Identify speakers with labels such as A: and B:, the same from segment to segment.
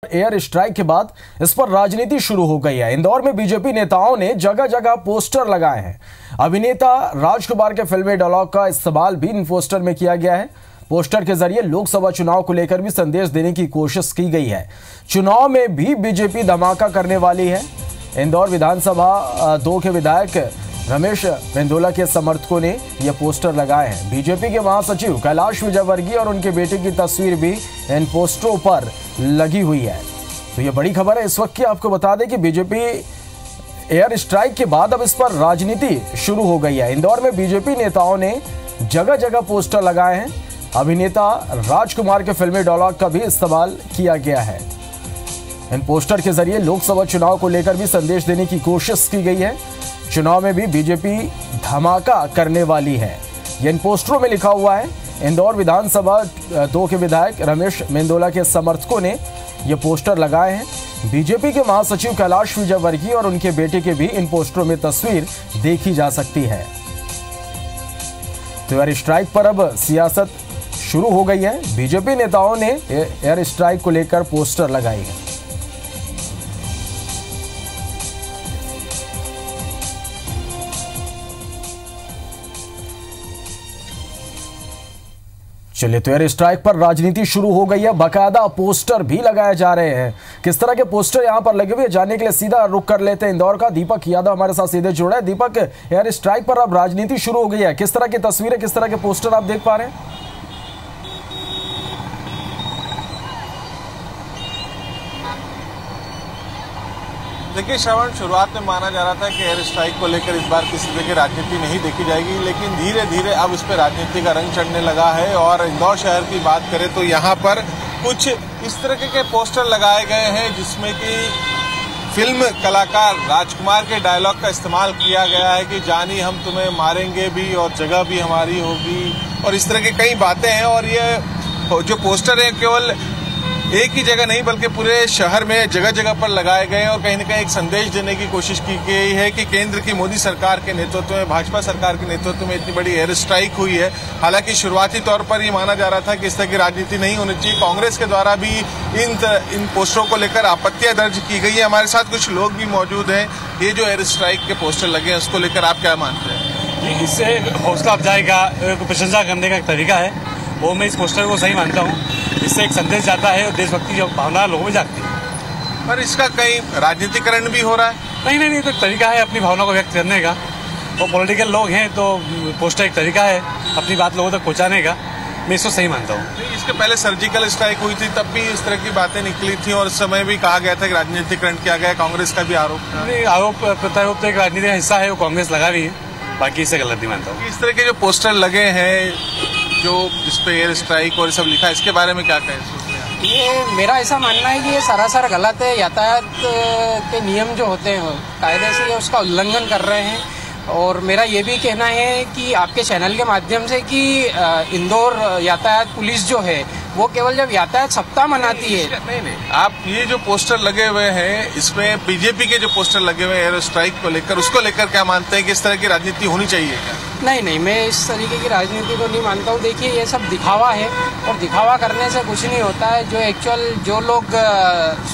A: Air strike के बाद इस पर राजनीति शुरू हो गई है। इंदौर में बीजेपी नेताओं ने जगह जगह पोस्टर लगाए हैं। अभिनेता राजकुमार के फिल्मी डायलॉग का इस्तेमाल भी इन पोस्टर में किया गया है। पोस्टर के जरिए लोकसभा चुनाव को लेकर भी संदेश देने की कोशिश की गई है। चुनाव में भी बीजेपी धमाका करने वाली है। इंदौर विधानसभा 2 के विधायक रमेश मेंदोला के समर्थकों ने यह पोस्टर लगाए हैं। बीजेपी के महासचिव कैलाश विजयवर्गीय और उनके बेटे की तस्वीर भी इन पोस्टरों पर लगी हुई है। तो यह बड़ी खबर है इस वक्त की। आपको बता दें कि बीजेपी एयर स्ट्राइक के बाद अब इस पर राजनीति शुरू हो गई है। इंदौर में बीजेपी नेताओं ने जगह जगह पोस्टर लगाए हैं। अभिनेता राजकुमार के फिल्मी डायलॉग का भी इस्तेमाल किया गया है। इन पोस्टर के जरिए लोकसभा चुनाव को लेकर भी संदेश देने की कोशिश की गई है। चुनाव में भी बीजेपी धमाका करने वाली है, यह इन पोस्टरों में लिखा हुआ है। इंदौर विधानसभा 2 के विधायक रमेश मेंदोला के समर्थकों ने यह पोस्टर लगाए हैं। बीजेपी के महासचिव कैलाश विजयवर्गीय और उनके बेटे के भी इन पोस्टरों में तस्वीर देखी जा सकती है। तो एयर स्ट्राइक पर अब सियासत शुरू हो गई है। बीजेपी नेताओं ने एयर स्ट्राइक को लेकर पोस्टर लगाए हैं। चलिए, तो एयर स्ट्राइक पर राजनीति शुरू हो गई है। बाकायदा पोस्टर भी लगाए जा रहे हैं। किस तरह के पोस्टर यहां पर लगे हुए हैं, जानने के लिए सीधा रुख कर लेते हैं इंदौर का। दीपक यादव हमारे साथ सीधे जुड़ा है। दीपक, एयर स्ट्राइक पर अब राजनीति शुरू हो गई है। किस तरह की तस्वीरें, किस तरह के पोस्टर आप देख पा रहे हैं?
B: देखिए श्रवण, शुरुआत में माना जा रहा था कि एयर स्ट्राइक को लेकर इस बार किसी तरह की राजनीति नहीं देखी जाएगी, लेकिन धीरे धीरे अब इस पर राजनीति का रंग चढ़ने लगा है। और इंदौर शहर की बात करें तो यहाँ पर कुछ इस तरह के पोस्टर लगाए गए हैं जिसमें कि फिल्म कलाकार राजकुमार के डायलॉग का इस्तेमाल किया गया है कि जानी हम तुम्हें मारेंगे भी और जगह भी हमारी होगी, और इस तरह की कई बातें हैं। और ये जो पोस्टर है केवल एक ही जगह नहीं बल्कि पूरे शहर में जगह जगह पर लगाए गए हैं और कहीं न कहीं एक संदेश देने की कोशिश की गई है कि केंद्र की मोदी सरकार के नेतृत्व में, भाजपा सरकार के नेतृत्व में इतनी बड़ी एयर स्ट्राइक हुई है। हालांकि शुरुआती तौर पर ये माना जा रहा था कि इस तरह की राजनीति नहीं होनी चाहिए। कांग्रेस के द्वारा भी इन पोस्टरों को लेकर आपत्तियां दर्ज की गई है। हमारे साथ कुछ लोग भी मौजूद हैं। ये जो एयर स्ट्राइक के पोस्टर लगे हैं उसको लेकर आप क्या मानते हैं?
C: इससे हौसला अफजाई का प्रशंसा करने का एक तरीका है, वो मैं इस पोस्टर को सही मानता हूँ। इससे एक संदेश जाता है और देशभक्ति की भावना लोगों में जागती है।
B: पर इसका कहीं राजनीतिकरण भी हो रहा है?
C: नहीं, तो एक तरीका है अपनी भावना को व्यक्त करने का। वो पॉलिटिकल लोग हैं तो पोस्टर एक तरीका है अपनी बात लोगों तक पहुंचाने का। मैं इसको सही मानता हूँ।
B: इसके पहले सर्जिकल स्ट्राइक हुई थी, तब भी इस तरह की बातें निकली थी और उस समय भी कहा गया था कि राजनीतिकरण किया गया। कांग्रेस का भी आरोप था।
C: नहीं, आरोप प्रत्यारोप तो एक राजनीति का हिस्सा है, वो कांग्रेस लगा रही है। बाकी इससे गलत नहीं मानता हूँ।
B: इस तरह के जो पोस्टर लगे हैं जो जिसपे एयर स्ट्राइक और सब लिखा है, इसके बारे में क्या कहें?
D: ये मेरा ऐसा मानना है कि ये सरासर गलत है। यातायात के नियम जो होते हैं कायदे से ये उसका उल्लंघन कर रहे हैं। और मेरा ये भी कहना है कि आपके चैनल के माध्यम से कि इंदौर यातायात पुलिस जो है वो केवल जब यातायात सप्ताह मनाती है।
B: नहीं, आप ये जो पोस्टर लगे हुए हैं इसमें बीजेपी के जो पोस्टर लगे हुए हैं एयर स्ट्राइक को लेकर, उसको लेकर क्या मानते हैं कि इस तरह की राजनीति होनी चाहिए क्या?
D: नहीं, मैं इस तरीके की राजनीति को नहीं मानता हूँ। देखिए, ये सब दिखावा है और दिखावा करने से कुछ नहीं होता है। जो लोग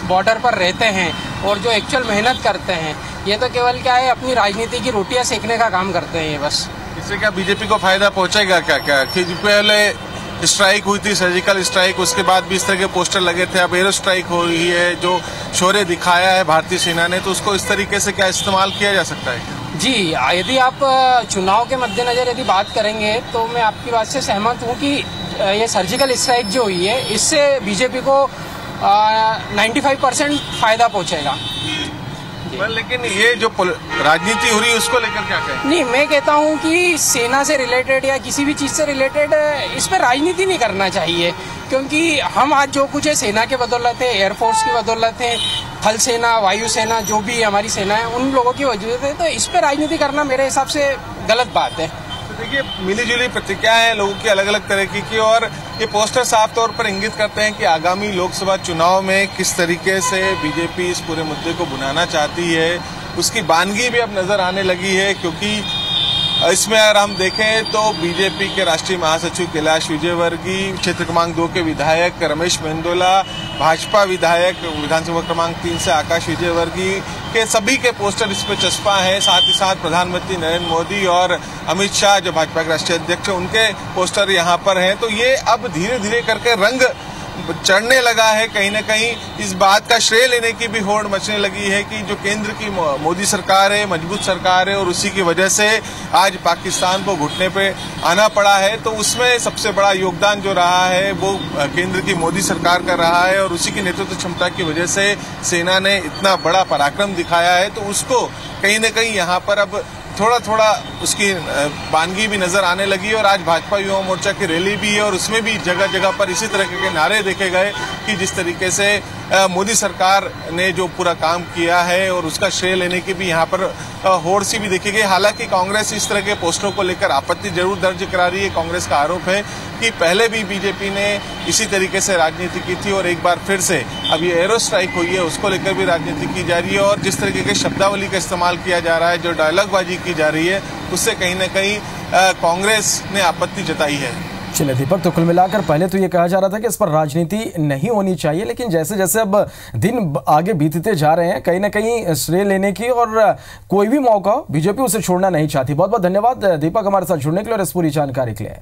D: बॉर्डर पर रहते हैं और जो एक्चुअल मेहनत करते हैं, ये तो केवल क्या है अपनी राजनीति की रोटियां सेकने का काम करते हैं ये बस।
B: इससे क्या बीजेपी को फायदा पहुंचेगा क्या? कि पहले स्ट्राइक हुई थी, सर्जिकल स्ट्राइक, उसके बाद भी इस तरह के पोस्टर लगे थे, अब एयर स्ट्राइक हो रही है, जो शौर्य दिखाया है भारतीय सेना ने, तो उसको इस तरीके से क्या इस्तेमाल किया जा सकता है?
D: जी, यदि आप चुनाव के मद्देनजर यदि बात करेंगे तो मैं आपकी बात से सहमत हूँ कि ये सर्जिकल स्ट्राइक जो हुई है इससे बीजेपी को 95% फायदा पहुंचेगा।
B: लेकिन ये जो राजनीति हो रही है उसको लेकर क्या कहें?
D: नहीं, मैं कहता हूं कि सेना से रिलेटेड या किसी भी चीज से रिलेटेड इस पर राजनीति नहीं करना चाहिए, क्योंकि हम आज जो कुछ है सेना के बदौलत है, एयरफोर्स की बदौलत है, थल सेना, वायुसेना, जो भी हमारी सेना है उन लोगों की वजह से, तो इस पर राजनीति करना मेरे हिसाब से गलत बात है।
B: तो देखिए, मिली जुली प्रतिक्रिया है लोगों की अलग अलग तरह की, और ये पोस्टर साफ तौर पर इंगित करते हैं कि आगामी लोकसभा चुनाव में किस तरीके से बीजेपी इस पूरे मुद्दे को भुनाना चाहती है। उसकी बानगी भी अब नजर आने लगी है, क्योंकि इसमें अगर हम देखें तो बीजेपी के राष्ट्रीय महासचिव कैलाश विजयवर्गीय, क्षेत्र क्रमांक 2 के विधायक रमेश मेंदोला, भाजपा विधायक विधानसभा क्रमांक 3 से आकाश विजयवर्गीय के सभी के पोस्टर इस पे चस्पा है। साथ ही साथ प्रधानमंत्री नरेंद्र मोदी और अमित शाह जो भाजपा के राष्ट्रीय अध्यक्ष हैं उनके पोस्टर यहाँ पर हैं। तो ये अब धीरे धीरे करके रंग चढ़ने लगा है। कहीं न कहीं इस बात का श्रेय लेने की भी होड़ मचने लगी है कि जो केंद्र की मोदी सरकार है, मजबूत सरकार है और उसी की वजह से आज पाकिस्तान को घुटने पे आना पड़ा है। तो उसमें सबसे बड़ा योगदान जो रहा है वो केंद्र की मोदी सरकार का रहा है और उसी की नेतृत्व क्षमता की वजह से सेना ने इतना बड़ा पराक्रम दिखाया है। तो उसको कहीं न कहीं यहाँ पर अब थोड़ा थोड़ा उसकी वानगी भी नजर आने लगी और आज भाजपा युवा मोर्चा की रैली भी है और उसमें भी जगह जगह पर इसी तरह के नारे देखे गए कि जिस तरीके से मोदी सरकार ने जो पूरा काम किया है और उसका श्रेय लेने की भी यहाँ पर होड़ सी भी देखी गई। हालांकि कांग्रेस इस तरह के पोस्टरों को लेकर आपत्ति जरूर दर्ज करा रही है। कांग्रेस का आरोप है कि पहले भी बीजेपी ने इसी तरीके से राजनीति की थी और एक बार फिर से अब ये एरो स्ट्राइक हुई है उसको लेकर भी राजनीति की जा रही है और जिस तरीके के शब्दावली का इस्तेमाल किया जा रहा है, जो डायलॉगबाजी की जा रही है, उससे कहीं न कहीं कांग्रेस ने आपत्ति जताई है।
A: चलिए दीपक, तो कुल मिलाकर पहले तो ये कहा जा रहा था कि इस पर राजनीति नहीं होनी चाहिए, लेकिन जैसे जैसे अब दिन आगे बीतते जा रहे हैं कहीं ना कहीं श्रेय लेने की और कोई भी मौका बीजेपी उसे छोड़ना नहीं चाहती। बहुत बहुत धन्यवाद दीपक हमारे साथ जुड़ने के लिए और इस पूरी जानकारी के लिए।